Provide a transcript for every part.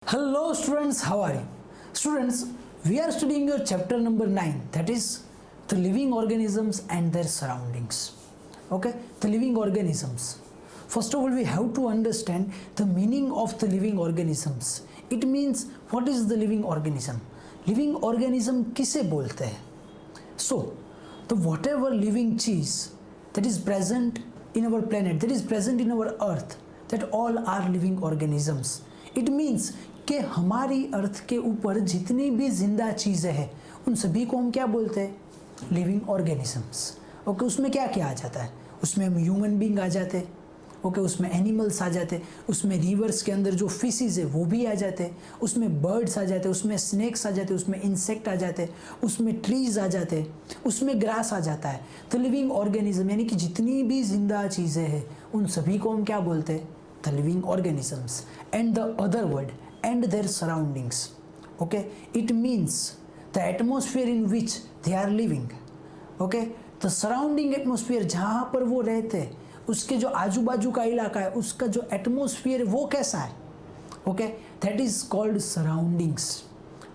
Hello students, how are you? Students, we are studying your chapter number 9, that is the living organisms and their surroundings. Okay, the living organisms. First of all, we have to understand the meaning of the living organisms. It means what is the living organism? Living organism किसे बोलते हैं? So, the whatever living cheese that is present in our planet, that is present in our earth, that all are living organisms. It means कि हमारी अर्थ के ऊपर जितनी भी जिंदा चीज़ें हैं उन सभी को हम क्या बोलते हैं? Living organisms. ओके, उसमें क्या क्या आ जाता है? उसमें हम ह्यूमन बींग आ जाते हैं. ओके, उसमें एनिमल्स आ जाते हैं, उसमें रिवर्स के अंदर जो फिशेस है वो भी आ जाते हैं, उसमें बर्ड्स आ जाते हैं, उसमें स्नेक्स आ जाते हैं, उसमें इंसेक्ट आ जाते हैं, उसमें ट्रीज आ जाते हैं, उसमें ग्रास आ जाता है. तो लिविंग ऑर्गेनिज्म यानी कि जितनी भी जिंदा चीज़ें हैं उन सभी को हम क्या बोलते हैं? The living organisms. And the other word and their surroundings. Okay, it means the atmosphere in which they are living. Okay, the surrounding atmosphere जहाँ पर वो रहते हैं उसके जो आजू बाजू का इलाका है उसका जो एटमोसफियर वो कैसा है? Okay, that is called surroundings.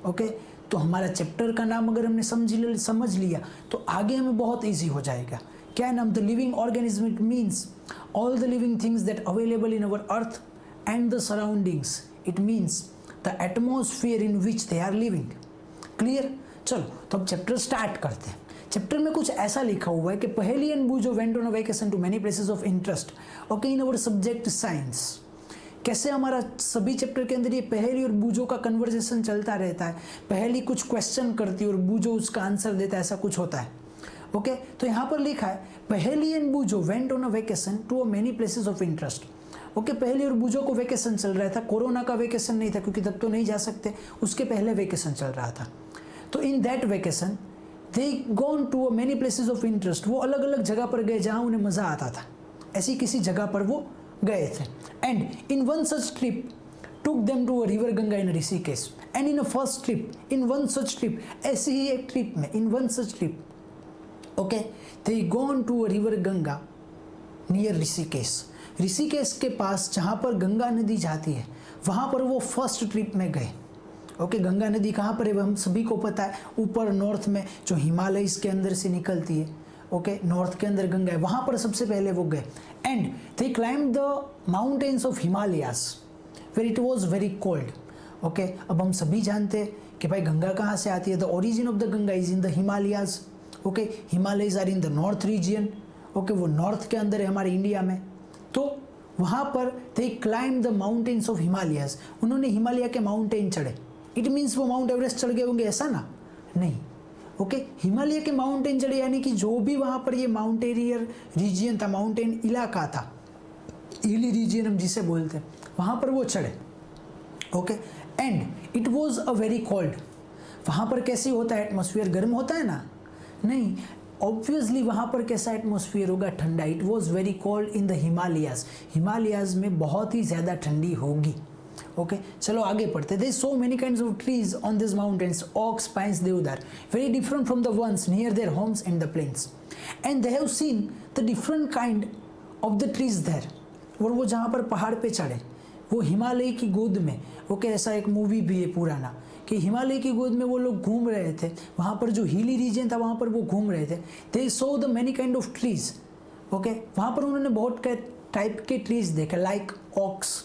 Okay, तो हमारा चैप्टर का नाम अगर हमने समझ लिया तो आगे हमें बहुत ईजी हो जाएगा. क्या नाम? The living organism. It means all the living things that available in our earth and the surroundings. It means the atmosphere in which they are living. Clear? चलो तो अब चैप्टर स्टार्ट करते हैं. चैप्टर में कुछ ऐसा लिखा हुआ है कि Paheli and Boojho went on a vacation to many places of interest. Okay, in our subject science. कैसे हमारा सभी चैप्टर के अंदर ये पहेली और बूजो का कन्वर्सेशन चलता रहता है. पहेली कुछ क्वेश्चन करती है और बूजो उसका आंसर देता है, ऐसा कुछ होता है. ओके, तो यहाँ पर लिखा है Paheli and Boojho went on a vacation to a many places of interest. Okay, पहले और बूजो को वेकेशन चल रहा था. कोरोना का वेकेशन नहीं था क्योंकि तब तो नहीं जा सकते, उसके पहले वेकेशन चल रहा था. तो in that vacation they gone to many places of interest. वो अलग अलग जगह पर गए जहाँ उन्हें मज़ा आता था. ऐसी किसी जगह पर वो गए थे. And in one such trip took them to a river Ganga in Rishikesh. And in a first trip, in one such trip, ऐसी ही एक ट्रिप में, in one such trip, okay, they gone to a river Ganga near Rishikesh. Rishikesh के पास जहाँ पर गंगा नदी जाती है वहाँ पर वो फर्स्ट ट्रिप में गए. ओके, गंगा नदी कहाँ पर है हम सभी को पता है. ऊपर नॉर्थ में जो हिमालयस के अंदर से निकलती है. ओके, नॉर्थ के अंदर गंगा है, वहाँ पर सबसे पहले वो गए. And they climb the mountains of Himalayas where it was very cold. Okay, अब हम सभी जानते हैं कि भाई गंगा कहाँ से आती है. The origin of the Ganga is in the Himalayas. Okay, Himalayas are in the north region. Okay, वो नॉर्थ के अंदर है हमारे इंडिया में. तो वहाँ पर they climb the mountains of Himalayas. उन्होंने हिमालय के माउंटेन चढ़े. इट मीन्स वो माउंट एवरेस्ट चढ़ गए होंगे ऐसा ना? नहीं. ओके, हिमालय के माउंटेन चढ़े यानी कि जो भी वहाँ पर ये माउंटेनियर रीजियन था, माउंटेन इलाका था, हिली रीजियन हम जिसे बोलते हैं, वहाँ पर वो चढ़े. Okay, and it was a very cold. वहाँ पर कैसे होता है एटमोसफियर? गर्म होता है ना? नहीं, ऑब्वियसली वहाँ पर कैसा एटमोसफियर होगा? ठंडा. It was very cold in the Himalayas. Himalayas में बहुत ही ज़्यादा ठंडी होगी. ओके, चलो आगे पढ़ते. There so many kinds of trees on this mountains, oaks, pines, deodar, very different from the ones near their homes and the plains. And they have seen the different kind of the trees there. और वो जहाँ पर पहाड़ पे चढ़े वो हिमालय की गोद में. ओके, ऐसा एक मूवी भी है पुराना कि हिमालय की गोद में वो लोग घूम रहे थे. वहाँ पर जो हिली रीजन था वहाँ पर वो घूम रहे थे. They saw the many kind of trees. Okay, वहाँ पर उन्होंने बहुत टाइप के ट्रीज देखे, लाइक ऑक्स,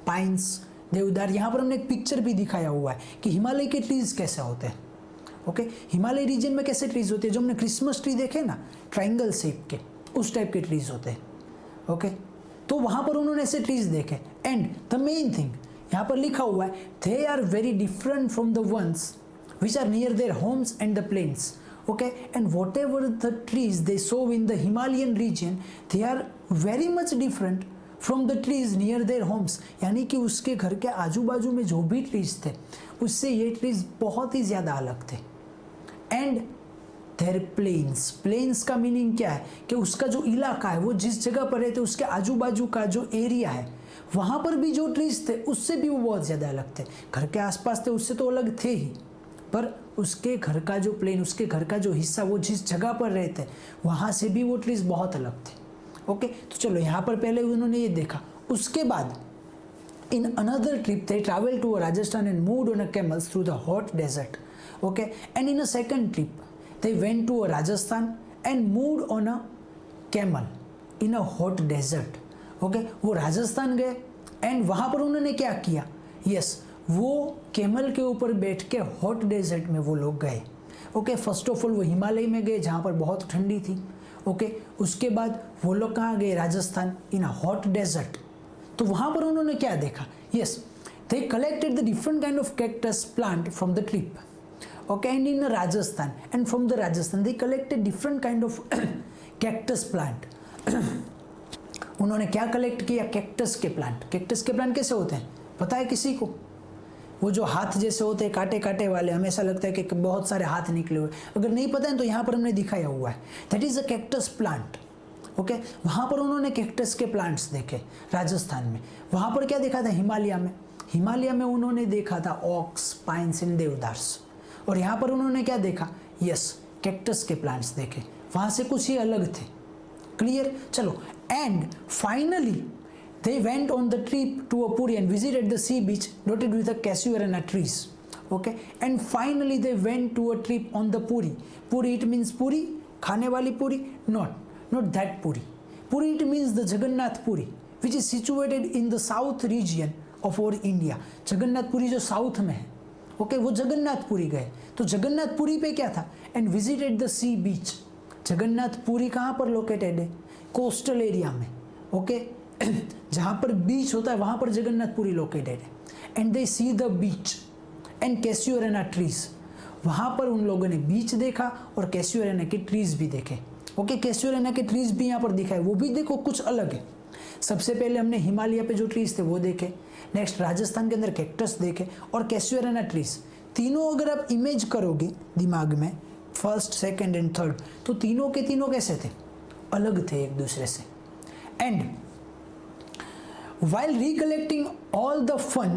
पाइन्स, देवदार. यहाँ पर हमने एक पिक्चर भी दिखाया हुआ है कि हिमालय के ट्रीज कैसे होते हैं. ओके, हिमालय रीजन में कैसे ट्रीज होते हैं? जो हमने क्रिसमस ट्री देखे ना, ट्राइंगल शेप के, उस टाइप के ट्रीज होते हैं. ओके, तो वहाँ पर उन्होंने ऐसे ट्रीज देखे. एंड द मेन थिंग यहाँ पर लिखा हुआ है they are very different from the ones which are near their homes and the plains. Okay, and whatever the trees they saw in the Himalayan region they are very much different from the trees near their homes. यानी कि उसके घर के आजू बाजू में जो भी ट्रीज थे उससे ये ट्रीज बहुत ही ज़्यादा अलग थे. And their plains. प्लेन्स का मीनिंग क्या है? कि उसका जो इलाका है, वो जिस जगह पर रहते उसके आजू बाजू का जो एरिया है वहाँ पर भी जो ट्रीज थे उससे भी वो बहुत ज़्यादा अलग थे. घर के आसपास थे उससे तो अलग थे ही, पर उसके घर का जो प्लेन, उसके घर का जो हिस्सा, वो जिस जगह पर रहते वहाँ से भी वो ट्रीज बहुत अलग थे. ओके, तो चलो यहाँ पर पहले उन्होंने ये देखा. उसके बाद in another trip they traveled to Rajasthan and moved on a camels through the hot desert. Okay, and in a second trip they went to Rajasthan and moved on a camel in a hot desert. Okay, वो राजस्थान गए and वहां पर उन्होंने क्या किया, yes वो camel के ऊपर बैठ के हॉट डेजर्ट में वो लोग गए. ओके, फर्स्ट ऑफ ऑल वो हिमालय में गए जहाँ पर बहुत ठंडी थी. ओके, उसके बाद वो लोग कहाँ गए, राजस्थान इन अ हॉट डेजर्ट. तो वहाँ पर उन्होंने क्या देखा, yes they collected the different kind of cactus plant from the trip. Okay, and in Rajasthan and from the Rajasthan they collected different kind of cactus plant. उन्होंने क्या कलेक्ट किया, कैक्टस के प्लांट. कैक्टस के प्लांट कैसे होते हैं पता है किसी को, वो जो हाथ जैसे होते हैं कांटे कांटे वाले, हमेशा लगता है कि बहुत सारे हाथ निकले हुए. अगर नहीं पता है तो यहाँ पर हमने दिखाया हुआ है, that is a cactus plant. Okay, वहाँ पर उन्होंने कैक्टस के प्लांट्स देखे राजस्थान में. वहाँ पर क्या देखा था, हिमालय में उन्होंने देखा था ऑक्स, पाइन्स एंड देवदार्स. और यहाँ पर उन्होंने क्या देखा, यस कैक्टस के प्लांट्स देखे. वहाँ से कुछ ही अलग थे. क्लियर, चलो. And finally they went on the trip to a Puri and visited the sea beach dotted with the casuarina trees. Okay, and finally they went to a trip on the Puri. Puri, it means Puri, खाने वाली Puri? Not that Puri. Puri, it means the Jagannath Puri, which is situated in the south region of our India. Jagannath Puri जो south में है. Okay, वो जगन्नाथ पुरी गए. तो जगन्नाथ पुरी पे क्या था, एंड विजिटेड द सी बीच. जगन्नाथ पुरी कहाँ पर लोकेटेड है, कोस्टल एरिया में. ओके, जहाँ पर बीच होता है वहाँ पर जगन्नाथपुरी लोकेटेड है. And they see the beach and casuarina trees. वहाँ पर उन लोगों ने बीच देखा और कैस्यूरेना के ट्रीज भी देखे. ओके, कैस्यूरेना के ट्रीज भी यहाँ पर दिखाए, वो भी देखो कुछ अलग है. सबसे पहले हमने हिमालय पे जो ट्रीज थे वो देखे, नेक्स्ट राजस्थान के अंदर कैक्टस देखे और कैस्यूरेना ट्रीज. तीनों अगर आप इमेज करोगे दिमाग में, फर्स्ट, सेकेंड एंड थर्ड, तो तीनों के तीनों कैसे थे, अलग थे एक दूसरे से. And while recollecting all the fun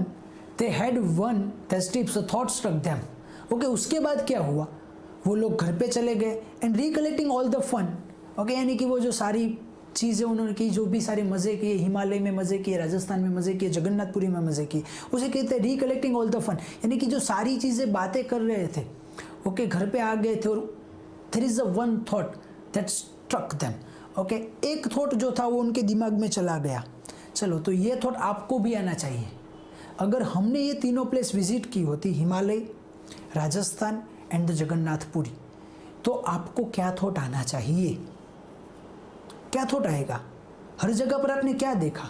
they had one that tips a thought struck them. Okay, उसके बाद क्या हुआ, वो लोग घर पे चले गए and recollecting all the fun. Okay, यानी कि वो जो सारी चीज़ें उन्होंने की, जो भी सारे मज़े किए, हिमालय में मज़े किए, राजस्थान में मज़े किए, जगन्नाथपुरी में मज़े किए, उसे कहते हैं रिकलेक्टिंग ऑल द फन. यानी कि जो सारी चीज़ें बातें कर रहे थे, ओके, घर पे आ गए थे और there is a one thought that struck them. Okay, एक थॉट जो था वो उनके दिमाग में चला गया. चलो, तो ये थॉट आपको भी आना चाहिए. अगर हमने ये तीनों प्लेस विजिट की होती, हिमालय, राजस्थान एंड द जगन्नाथपुरी, तो आपको क्या थॉट आना चाहिए, क्या थॉट आएगा. हर जगह पर आपने क्या देखा,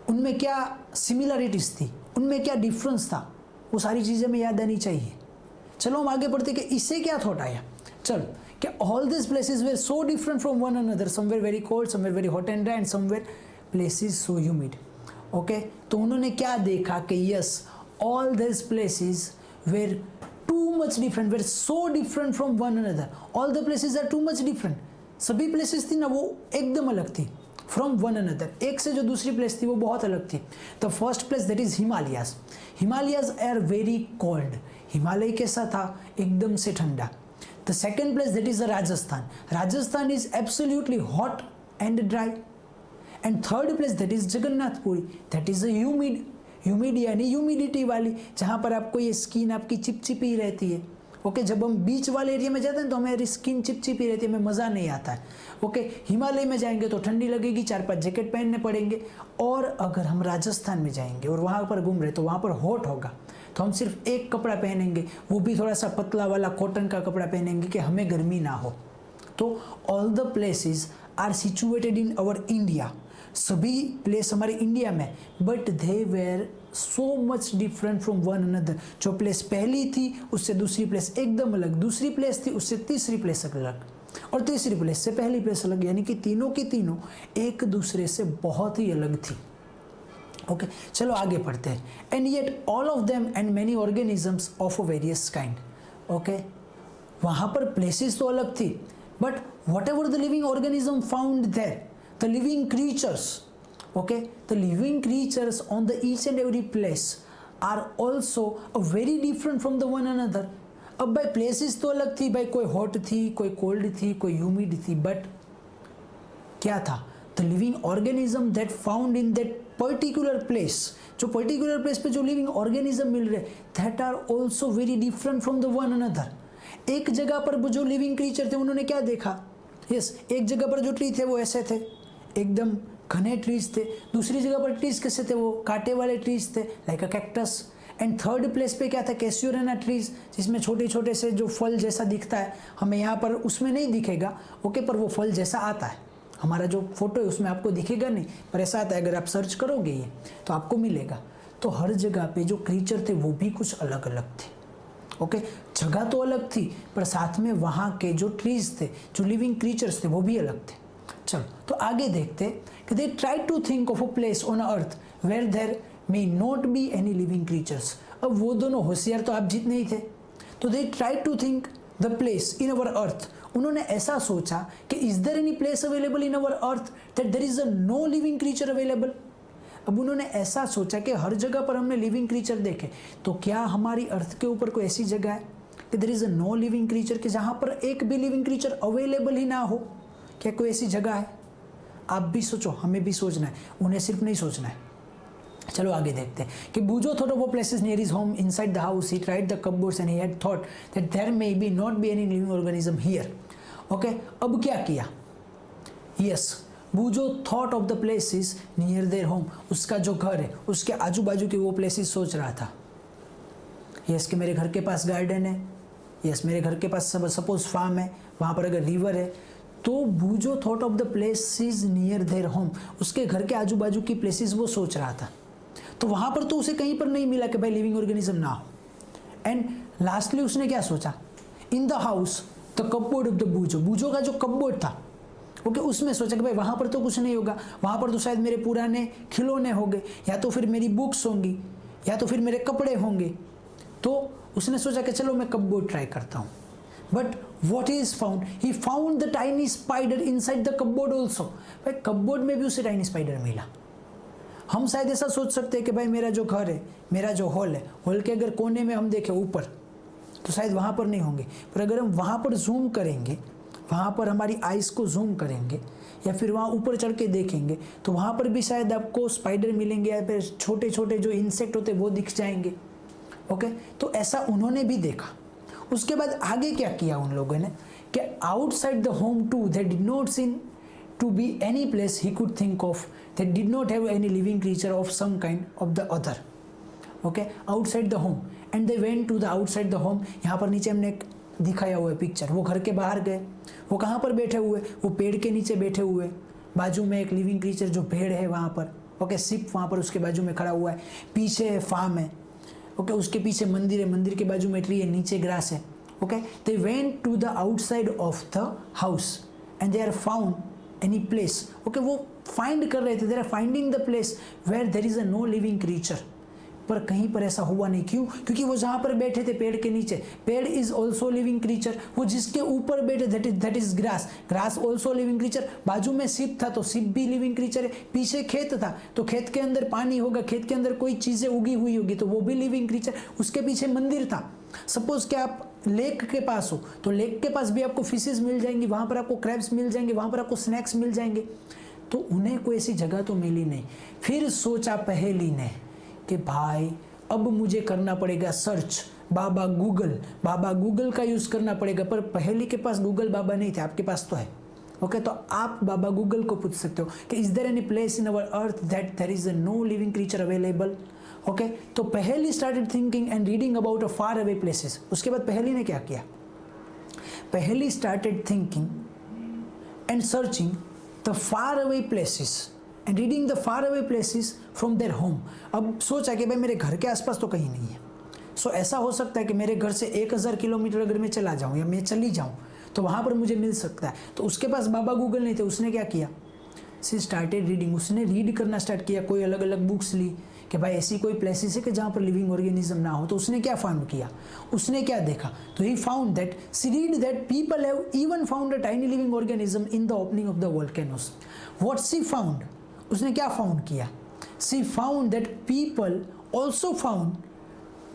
उनमें क्या सिमिलरिटीज थी, उनमें क्या डिफरेंस था, वो सारी चीज़ें हमें याद आनी चाहिए. चलो हम आगे बढ़ते कि इससे क्या थॉट आया. चलो, कि all this places were so different from one another, somewhere very cold, somewhere very hot and dry and somewhere places so humid. Okay, तो उन्होंने क्या देखा कि yes all this places were too much different, were so different from one another. All the places are too much different. सभी places थी ना वो एकदम अलग थी फ्रॉम वन अनदर. एक से जो दूसरी प्लेस थी वो बहुत अलग थी. The first place that is Himalayas. Himalayas are very cold. Himalaya कैसा था, एकदम से ठंडा. The second place that is Rajasthan. Rajasthan is absolutely hot and dry. And third place that is Jagannathpuri, that is humid यानी ह्यूमिडिटी वाली, जहाँ पर आपको ये स्किन आपकी चिपचिपी रहती है. ओके, जब हम बीच वाले एरिया में जाते हैं तो हमारी स्किन चिपचिपी रहती है, हमें मज़ा नहीं आता है. ओके, हिमालय में जाएंगे तो ठंडी लगेगी, 4-5 जैकेट पहनने पड़ेंगे. और अगर हम राजस्थान में जाएंगे और वहाँ पर घूम रहे तो वहाँ पर हॉट होगा, तो हम सिर्फ एक कपड़ा पहनेंगे, वो भी थोड़ा सा पतला वाला कॉटन का कपड़ा पहनेंगे कि हमें गर्मी ना हो. तो all the places are situated in our India. सभी प्लेस हमारे इंडिया में, but they were so much different from one another. जो प्लेस पहली थी उससे दूसरी प्लेस एकदम अलग, दूसरी प्लेस थी उससे तीसरी प्लेस अलग, और तीसरी प्लेस से पहली प्लेस अलग. यानी कि तीनों की तीनों एक दूसरे से बहुत ही अलग थी. ओके, चलो आगे पढ़ते हैं. And yet all of them and many organisms of a various kind. Okay, वहाँ पर प्लेसेस तो अलग थी, but whatever the living organism found there, the living creatures, okay, the living creatures on the each and every place are also very different from the one another. अब भाई places तो अलग थी, भाई कोई हॉट थी, कोई cold थी, कोई ह्यूमिड थी, बट क्या था, the living organism that found in that particular place, जो पर्टिकुलर प्लेस पे जो लिविंग ऑर्गेनिज्म मिल रहे that are also very different from the one another. एक जगह पर जो लिविंग क्रीचर थे उन्होंने क्या देखा, यस एक जगह पर जो ट्री थे वो ऐसे थे, एकदम घने ट्रीज थे, दूसरी जगह पर ट्रीज कैसे थे, वो कांटे वाले ट्रीज थे like a cactus, and third place पे क्या था, कैस्यूरेना ट्रीज, जिसमें छोटे छोटे से जो फल जैसा दिखता है, हमें यहाँ पर उसमें नहीं दिखेगा ओके, पर वो फल जैसा आता है, हमारा जो फोटो है उसमें आपको दिखेगा नहीं, पर ऐसा आता है, अगर आप सर्च करोगे ये तो आपको मिलेगा। तो हर जगह पे जो क्रीचर थे वो भी कुछ अलग अलग थे ओके, जगह तो अलग थी पर साथ में वहाँ के जो ट्रीज थे, जो लिविंग क्रीचर्स थे वो भी अलग थे। चलो तो आगे देखते कि they try to think of a place on earth where there may not be any living creatures. अब वो दोनों होशियार तो आप जितने ही थे, तो they try to think the place in our earth, उन्होंने ऐसा सोचा कि is there any place available in our earth that there is a no living creature available. अब उन्होंने ऐसा सोचा कि हर जगह पर हमने लिविंग क्रीचर देखे, तो क्या हमारी अर्थ के ऊपर कोई ऐसी जगह है कि there is a no living creature, कि जहाँ पर एक भी लिविंग क्रीचर अवेलेबल ही ना हो, क्या कोई ऐसी जगह है? आप भी सोचो, हमें भी सोचना है, उन्हें सिर्फ नहीं सोचना है। चलो आगे देखते हैं कि Boojho thought of places near his home inside the house, he tried the cupboards and he had thought that there may be not be any living organism here okay. अब क्या किया, yes Boojho thought of the places near their home, उसका जो घर है उसके आजू बाजू के वो प्लेसेस सोच रहा था, यस कि मेरे घर के पास गार्डन है, यस मेरे घर के पास सपोज फार्म है, वहाँ पर अगर रिवर है, तो Boojho thought of the places near their home, उसके घर के आजू बाजू की प्लेसेस वो सोच रहा था। तो वहाँ पर तो उसे कहीं पर नहीं मिला कि भाई लिविंग ऑर्गेनिज्म ना हो, एंड लास्टली उसने क्या सोचा, in the house the cupboard of the Boojho, Boojho का जो कपबोर्ड था ओके, उसमें सोचा कि भाई वहाँ पर तो कुछ नहीं होगा, वहाँ पर तो शायद मेरे पुराने खिलौने होंगे, या तो फिर मेरी बुक्स होंगी, या तो फिर मेरे कपड़े होंगे। तो उसने सोचा कि चलो मैं कपबोर्ड ट्राई करता हूँ, but what is found, he found the tiny spider inside the cupboard also. भाई कपबोर्ड में भी उसे टाइनी स्पाइडर मिला। हम शायद ऐसा सोच सकते हैं कि भाई मेरा जो घर है, मेरा जो हॉल है, हॉल के अगर कोने में हम देखें ऊपर, तो शायद वहाँ पर नहीं होंगे, पर अगर हम वहाँ पर जूम करेंगे, वहाँ पर हमारी आइज़ को जूम करेंगे, या फिर वहाँ ऊपर चढ़ के देखेंगे, तो वहाँ पर भी शायद आपको स्पाइडर मिलेंगे, या फिर छोटे छोटे जो इंसेक्ट होते वो दिख जाएंगे ओके। तो ऐसा उन्होंने भी देखा। उसके बाद आगे क्या किया उन लोगों ने कि outside the home to they did not seen to be any place he could think of, they did not have any living creature of some kind of the other okay, outside the home, and they went to the outside the home. यहाँ पर नीचे हमने एक दिखाया हुआ है picture, वो घर के बाहर गए, वो कहाँ पर बैठे हुए, वो पेड़ के नीचे बैठे हुए, बाजू में एक लिविंग क्रीचर जो भेड़ है वहाँ पर ओके, सिप वहाँ पर उसके बाजू में खड़ा हुआ है, पीछे फार्म है ओके, उसके पीछे मंदिर है, मंदिर के बाजू में ट्री है, नीचे ग्रास है okay. They went to the outside of the house and they are found any place okay, वो फाइंड कर रहे थे, they are finding the place where there is a no living creature, पर कहीं पर ऐसा हुआ नहीं। क्यों? क्योंकि वो जहाँ पर बैठे थे पेड़ के नीचे, पेड़ इज ऑल्सो लिविंग क्रीचर, वो जिसके ऊपर बैठे that is grass, grass also living creature, बाजू में सिप था तो सिप भी लिविंग क्रीचर है, पीछे खेत था तो खेत के अंदर पानी होगा, खेत के अंदर कोई चीज़ें उगी हुई होगी तो वो भी लिविंग क्रीचर, उसके पीछे मंदिर था। सपोज कि आप लेक के पास हो तो लेक के पास भी आपको फिशेज मिल जाएंगी, वहाँ पर आपको क्रैब्स मिल जाएंगे, वहाँ पर आपको स्नैक्स मिल जाएंगे। तो उन्हें कोई ऐसी जगह तो मिली नहीं। फिर सोचा पहेली ने कि भाई अब मुझे करना पड़ेगा सर्च, बाबा गूगल का यूज़ करना पड़ेगा, पर पहेली के पास गूगल बाबा नहीं थे, आपके पास तो है ओके। तो आप बाबा गूगल को पूछ सकते हो कि is there any place in our earth that there is a no living creature available okay. तो Paheli started thinking and reading about a far away places. उसके बाद पहेली ने क्या किया, Paheli started thinking and searching the far away places and reading the far away places from their home. अब सोचा कि भाई मेरे घर के आसपास तो कहीं नहीं है, सो ऐसा हो सकता है कि मेरे घर से 1000 किलोमीटर अगर मैं चला जाऊँ या मैं चली जाऊँ तो वहाँ पर मुझे मिल सकता है। तो उसके पास बाबा गूगल नहीं थे, उसने क्या किया, सी स्टार्टेड रीडिंग, उसने रीड करना स्टार्ट किया, कोई अलग अलग बुक्स ली कि भाई ऐसी कोई प्लेसेस है कि जहाँ पर लिविंग ऑर्गेनिज्म ना हो। तो उसने क्या फाउंड किया, उसने क्या देखा, तो he found that she read that people have even found a tiny living organism in the opening of the volcanoes. What she found, उसने क्या फाउंड किया, she found that people also found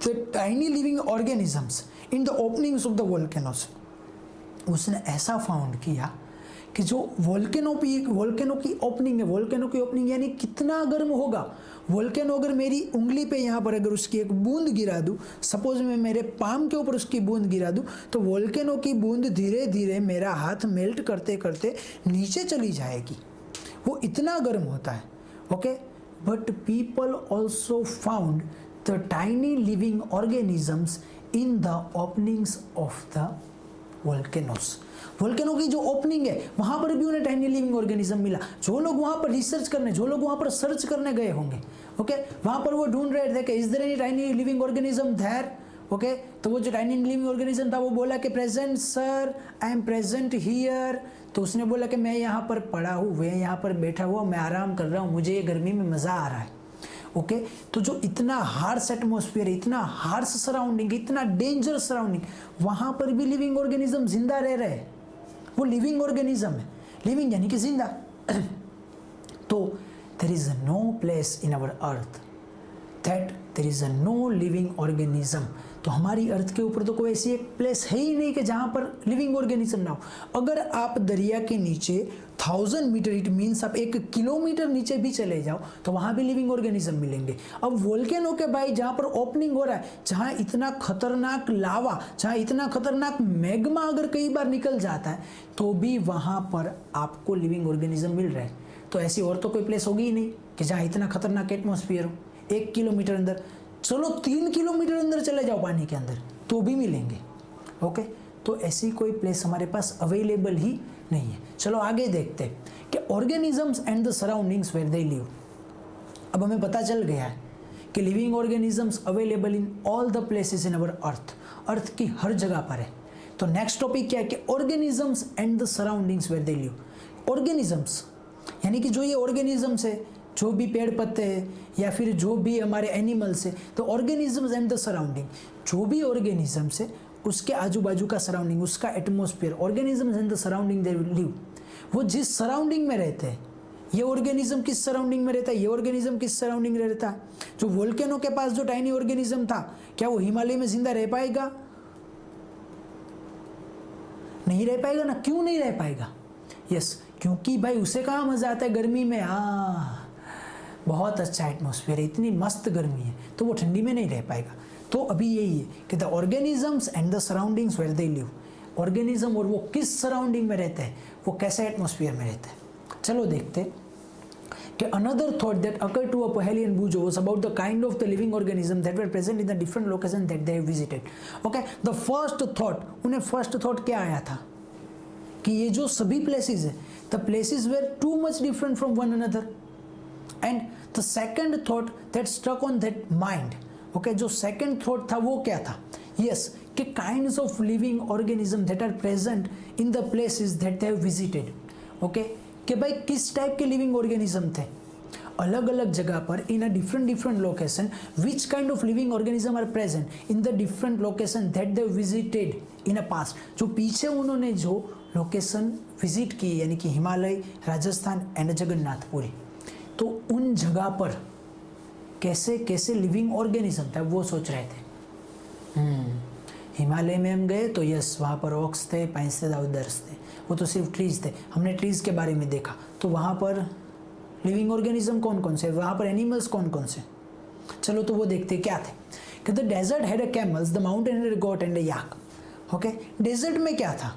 the tiny living organisms in the openings of the volcanoes. उसने ऐसा found किया कि जो volcano की opening है, वोल्केनो की ओपनिंग यानी कितना गर्म होगा। वोल्केनो अगर मेरी उंगली पे यहाँ पर अगर उसकी एक बूंद गिरा दूँ, सपोज मैं मेरे पाम के ऊपर उसकी बूंद गिरा दूँ, तो वोल्केनो की बूंद धीरे धीरे मेरा हाथ मेल्ट करते करते नीचे चली जाएगी, वो इतना गर्म होता है। Okay, but people also found the tiny living organisms in the openings of the volcanoes. Volcano की जो ओपनिंग है वहां पर भी उन्हें टाइनी लिविंग ऑर्गेनिज्म मिला। जो लोग वहां पर रिसर्च करने, जो लोग वहां पर सर्च करने गए होंगे, ओके, वहां पर वो ढूंढ रहे थे कि is there any tiny living organism there. Okay, तो वो जो टाइनी लिविंग ऑर्गेनिज्म था वो बोला कि present sir, I am present here. तो उसने बोला कि मैं यहाँ पर पड़ा हूँ, मैं यहाँ पर बैठा हुआ, मैं आराम कर रहा हूँ, मुझे ये गर्मी में मज़ा आ रहा है। ओके, तो जो इतना हार्श एटमॉस्फेयर, इतना हार्श सराउंडिंग, इतना डेंजरस सराउंडिंग, वहाँ पर भी लिविंग ऑर्गेनिज्म जिंदा रह रहे हैं। वो लिविंग ऑर्गेनिज्म है, लिविंग यानी कि जिंदा। तो there is no place in our earth that there is no living organism. तो हमारी अर्थ के ऊपर तो कोई ऐसी एक प्लेस है ही नहीं कि जहाँ पर लिविंग ऑर्गेनिज्म ना हो। अगर आप दरिया के नीचे 1000 मीटर, इट मीन्स आप 1 किलोमीटर नीचे भी चले जाओ तो वहाँ भी लिविंग ऑर्गेनिज्म मिलेंगे। अब वोल्केनो के भाई जहाँ पर ओपनिंग हो रहा है, जहाँ इतना खतरनाक लावा, जहाँ इतना खतरनाक मैग्मा अगर कई बार निकल जाता है तो भी वहाँ पर आपको लिविंग ऑर्गेनिज्म मिल रहा है। तो ऐसी और तो कोई प्लेस होगी ही नहीं कि जहाँ इतना खतरनाक एटमॉस्फेयर हो। 1 किलोमीटर अंदर, चलो 3 किलोमीटर अंदर चले जाओ पानी के अंदर तो भी मिलेंगे। ओके, तो ऐसी कोई प्लेस हमारे पास अवेलेबल ही नहीं है। चलो आगे देखते हैं कि organisms and the surroundings where they live. अब हमें पता चल गया है कि living organisms available in all the places in our earth, earth की हर जगह पर है। तो नेक्स्ट टॉपिक क्या है कि organisms and the surroundings where they live. Organisms यानी कि जो ये ऑर्गेनिजम्स है, जो भी पेड़ पत्ते हैं या फिर जो भी हमारे एनिमल्स है, तो ऑर्गेनिजम्स एंड द सराउंडिंग, जो भी ऑर्गेनिजम्स है उसके आजू बाजू का सराउंडिंग, उसका atmosphere, organisms and the surrounding they live. वो जिस सराउंडिंग में रहते हैं, ये ऑर्गेनिज्म किस सराउंडिंग में रहता है, ये ऑर्गेनिज्म किस सराउंडिंग में रहता है। जो वोल्केनो के पास जो टाइनी ऑर्गेनिज्म था, क्या वो हिमालय में जिंदा रह पाएगा? नहीं रह पाएगा ना। क्यों नहीं रह पाएगा? यस, क्योंकि भाई उसे कहाँ मजा आता है गर्मी में। बहुत अच्छा एटमॉस्फेयर है, इतनी मस्त गर्मी है, तो वो ठंडी में नहीं रह पाएगा। तो अभी यही है कि the organisms and the surroundings where they live. Organism और वो किस सराउंडिंग में रहते हैं, वो कैसे एटमॉस्फेयर में रहते हैं। चलो देखते कि another thought that occurred to a Paheli and Boojho was about the kind of the living organism that were present in the different location that they have visited. Okay, the first thought, उन्हें फर्स्ट थॉट क्या आया था कि ये जो सभी places है, the places were too much different from one another. And the second thought that struck on that mind, okay, जो सेकंड थॉट था वो क्या था? यस, कि kinds of living organism that are present in the places that they have visited. Okay, कि भाई किस type के लिविंग ऑर्गेनिज्म थे अलग अलग जगह पर, in a different location, which kind of living organism are present in the different location that they visited in a past. जो पीछे उन्होंने जो लोकेशन विजिट की, यानी कि हिमालय, राजस्थान एंड जगन्नाथपुरी, तो उन जगह पर कैसे कैसे लिविंग ऑर्गेनिज्म था वो सोच रहे थे। हिमालय में हम गए तो यस, वहाँ पर ऑक्स थे, पाइंस थे, दाउदर्स थे, वो तो सिर्फ ट्रीज थे, हमने ट्रीज के बारे में देखा। तो वहाँ पर लिविंग ऑर्गेनिज्म कौन कौन से, वहाँ पर एनिमल्स कौन कौन से, चलो तो वो देखते क्या थे। कि the desert had a camels, the mountain had a goat and a yak. Okay, desert में क्या था?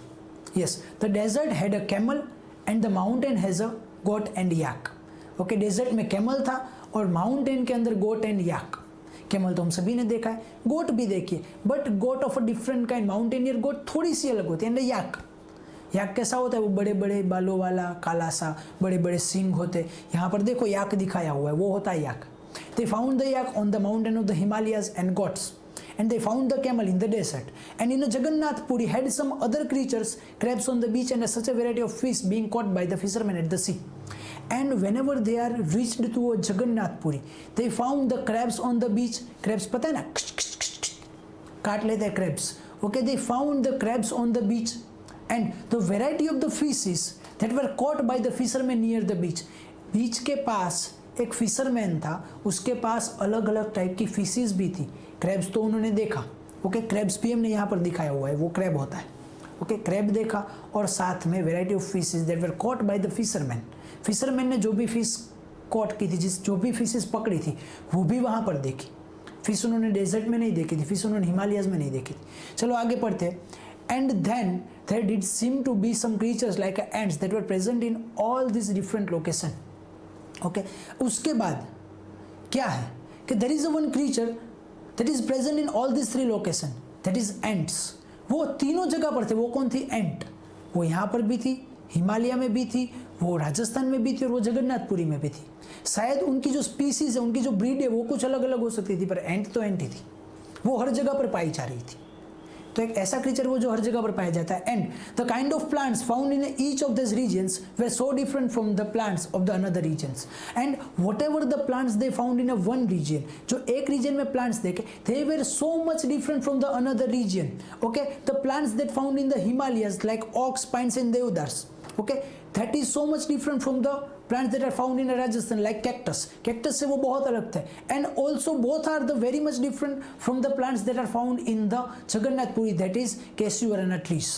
Yes, the desert had a camel and the mountain has a goat and yak. Okay, desert में camel था और mountain के अंदर गोट and yak. Camel तो हम सभी ने देखा है, गोट भी देखिए, but goat of a different kind, mountaineer goat थोड़ी सी अलग होती है। एंड याक, याक कैसा होता है? वो बड़े बड़े बालों वाला, काला सा, बड़े बड़े सींग होते। यहाँ पर देखो याक दिखाया हुआ है, वो होता है yak. They found the yak on the mountain of the Himalayas and goats, and they found the camel in the desert. And in a Jagannath Puri had some other creatures, crabs on the beach and such a variety of fish being caught by the fishermen at the sea. And whenever they are reached to a Jagannath Puri, they found the crabs on the beach. Crabs पता है ना, काट लेते हैं crabs. Okay, they found the crabs on the beach and the variety of the fishes that were caught by the fishermen near the beach. बीच के पास एक fisherman था, उसके पास अलग अलग टाइप की फिशेस भी थी। क्रैब्स तो उन्होंने देखा, ओके, क्रैब्स भी हमने यहाँ पर दिखाया हुआ है, वो क्रैब होता है। ओके, क्रैब देखा और साथ में variety of fishes that were caught by the fisherman. Fisherman ने जो भी फिश कॉट की थी, जो भी फिशेस पकड़ी थी वो भी वहाँ पर देखी। फिश उन्होंने डेजर्ट में नहीं देखी थी, फिश उन्होंने हिमालयाज में नहीं देखी थी। चलो आगे पढ़ते हैं। And then there did seem to be some creatures like ants that were present in all this different location. Okay, उसके बाद क्या है कि there is a one creature that is present in all this 3 location, that is ants. वो तीनों जगह पर थे। वो कौन थी? एंट। वो यहाँ पर भी थी, हिमालय में भी थी, वो राजस्थान में भी थी और वो जगन्नाथपुरी में भी थी। शायद उनकी जो स्पीसीज है, उनकी जो ब्रीड है वो कुछ अलग अलग हो सकती थी, पर एंट तो एंट ही थी। वो हर जगह पर पाई जा रही थी। तो एक ऐसा क्रीचर वो जो हर जगह पर पाया जाता है। And the kind of plants found in each of this regions were so different from the plants of the another regions and whatever the plants they found in a one region, जो एक region में plants देखे they were so much different from the another region. Okay, the plants that found in the Himalayas like oaks, pines and deodars, okay, that is so much different from the plants that are found in Rajasthan like cactus. Cactus से वो बहुत अलग थे। And also both are the very much different from the plants that are found in the Jagannath Puri, that is Casuarina trees.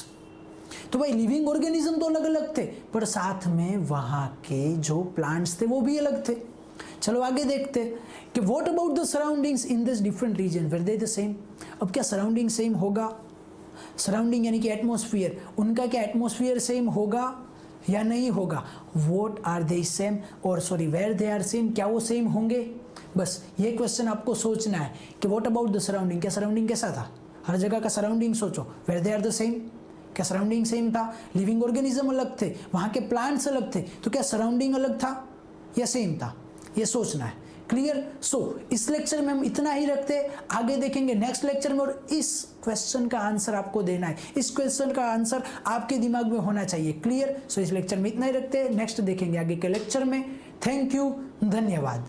तो भाई living organism तो अलग अलग थे, पर साथ में वहाँ के जो प्लांट्स थे वो भी अलग थे। चलो आगे देखते कि what about the surroundings in this different region, were they the same? अब क्या सराउंडिंग सेम होगा? सराउंडिंग यानी कि एटमॉस्फेयर, उनका क्या एटमॉस्फेयर सेम होगा या नहीं होगा? वॉट आर दे सेम और sorry where they are same, क्या वो सेम होंगे? बस ये क्वेश्चन आपको सोचना है कि व्हाट अबाउट द सराउंडिंग, क्या सराउंडिंग कैसा था? हर जगह का सराउंडिंग सोचो। Where they are the same, क्या सराउंडिंग सेम था? लिविंग ऑर्गेनिज्म अलग थे, वहाँ के प्लांट्स अलग थे, तो क्या सराउंडिंग अलग था या सेम था? ये सोचना है। क्लियर? सो इस लेक्चर में हम इतना ही रखते हैं, आगे देखेंगे नेक्स्ट लेक्चर में। और इस क्वेश्चन का आंसर आपको देना है, इस क्वेश्चन का आंसर आपके दिमाग में होना चाहिए। क्लियर? सो इस लेक्चर में इतना ही रखते हैं, नेक्स्ट देखेंगे आगे के लेक्चर में। थैंक यू, धन्यवाद।